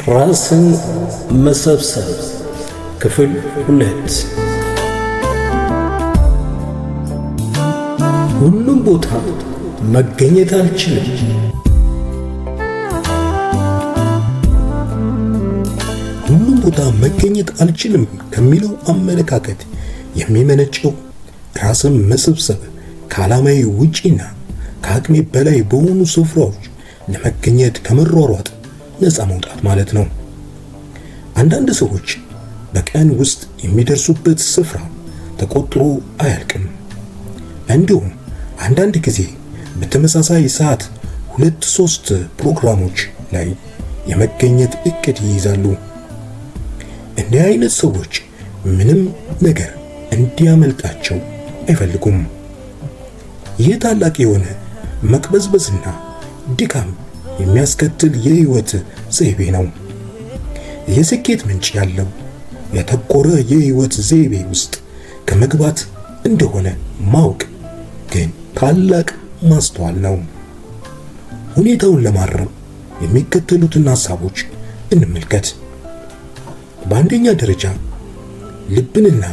ራስን መሰብሰብ ክፍል 2። ሁሉም ቦታ መገኘት አልችልም። ሁሉም ቦታ መገኘት አልችልም ከሚለው አመለካከት የሚመነጨው ራስን መሰብሰብ ከዓላማዬ ውጪና ከአቅሜ በላይ በሆኑ ስፍራዎች ለመገኘት ከመሯሯጥ ነፃ መውጣት ማለት ነው። አንዳንድ ሰዎች በቀን ውስጥ የሚደርሱበት ስፍራ ተቆጥሮ አያልቅም። እንዲሁም አንዳንድ ጊዜ በተመሳሳይ ሰዓት 2-3 ፕሮግራሞች ላይ የመገኘት እቅድ ይይዛሉ። እንዲህ አይነት ሰዎች ምንም ነገር እንዲያመልጣቸው አይፈልጉም። ይህ ታላቅ የሆነ መቅበዝበዝና ድካም የሚያስከትል የህይወት ዘይቤ ነው። የስኬት ምንጭ ያለው የተቆረ የህይወት ዘይቤ ውስጥ ከመግባት እንደሆነ ማወቅ ግን ታላቅ ማስተዋል ነው። ሁኔታውን ለማረም የሚከተሉትን ሐሳቦች እንመልከት። በአንደኛ ደረጃ ልብንና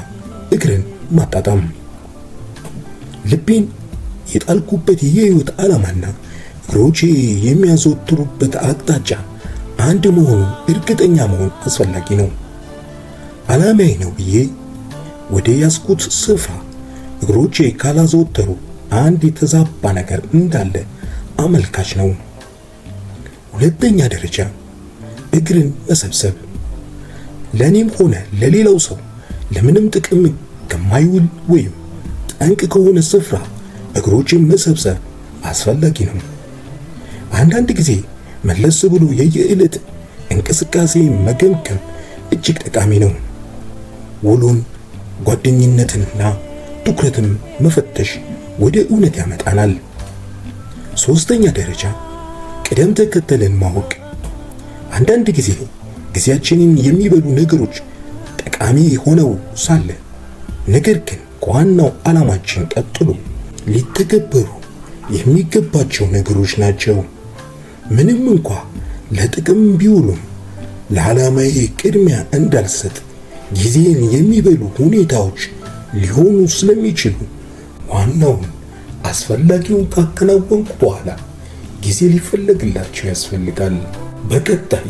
እግርን ማጣጣም። ልቤን የጣልኩበት የህይወት ዓላማና እግሮቼ የሚያዘወትሩበት አቅጣጫ አንድ መሆኑን እርግጠኛ መሆን አስፈላጊ ነው። ዓላማዬ ነው ብዬ ወደ ያዝኩት ስፍራ እግሮቼ ካላዘወተሩ አንድ የተዛባ ነገር እንዳለ አመልካች ነው። ሁለተኛ ደረጃ እግርን መሰብሰብ። ለእኔም ሆነ ለሌላው ሰው ለምንም ጥቅም ከማይውል ወይም ጠንቅ ከሆነ ስፍራ እግሮችን መሰብሰብ አስፈላጊ ነው። አንዳንድ ጊዜ መለስ ብሎ የየዕለት እንቅስቃሴ መገምገም እጅግ ጠቃሚ ነው። ውሎን፣ ጓደኝነትንና ትኩረትን መፈተሽ ወደ እውነት ያመጣናል። ሶስተኛ ደረጃ ቅደም ተከተልን ማወቅ። አንዳንድ ጊዜ ጊዜያችንን የሚበሉ ነገሮች ጠቃሚ ሆነው ሳለ ነገር ግን ከዋናው ዓላማችን ቀጥሎ ሊተገበሩ የሚገባቸው ነገሮች ናቸው። ምንም እንኳ ለጥቅም ቢውሉም ለዓላማዬ ቅድሚያ እንዳልሰጥ ጊዜን የሚበሉ ሁኔታዎች ሊሆኑ ስለሚችሉ ዋናውን አስፈላጊውን ካከናወንኩ በኋላ ጊዜ ሊፈለግላቸው ያስፈልጋል። በቀጣይ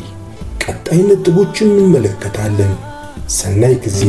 ነጥቦችን እንመለከታለን። ሰናይ ጊዜ።